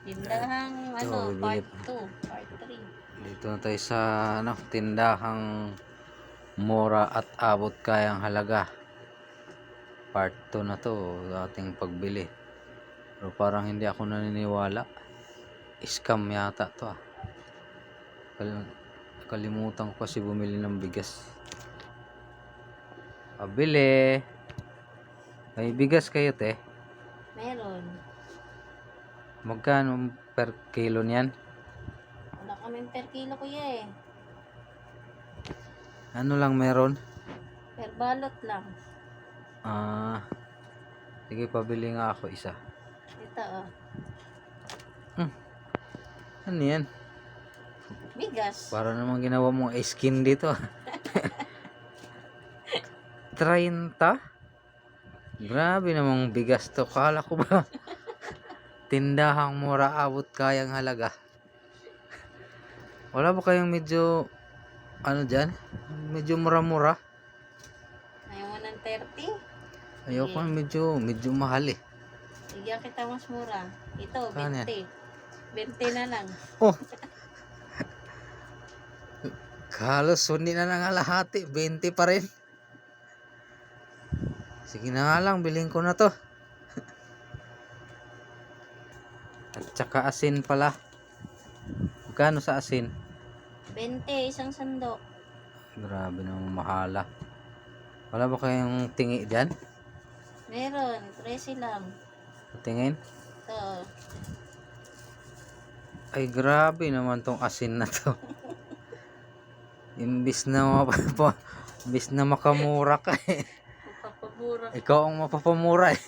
Tindahang Ito, ano, bibili part pa. 2, part 3. Dito na tayo sa ano, tindahang mura at abot kayang halaga. Part 2 na to, ating pagbili. Pero parang hindi ako naniniwala. Scam yata to ah. Kalimutan ko kasi bumili ng bigas. Pabili. May bigas kayo te? Meron. Magkano per kilo niyan? Wala kaming per kilo kuya eh. Ano lang meron? Per balot lang. Ah, sige pabili nga ako isa. Ito oh. Ano yan? Bigas. Para namang ginawa mong skin dito. 30? Grabe namang bigas to. Kala ko ba tindahang mura abot kayang halaga. Wala ba kayong medyo ano dyan? Medyo mura-mura? Ayaw mo ng 30? Ayoko Sige. medyo mahal eh. Bigyan kita mas mura. Ito, Kano yan? 20. 20 na lang. Oh! Halos hindi na nangalahati. 20 pa rin. Sige na nga lang, bilhin ko na to. At saka asin pala. Magkano sa asin? 20, isang sandok. Grabe naman mahala. Wala ba kayong tingi dyan? Meron, 13 lang. Tingin? Ito. Ay grabe naman tong asin na to. Imbis na imbis na makamura ka eh. Magpapabura. Ikaw ang mapapamura eh.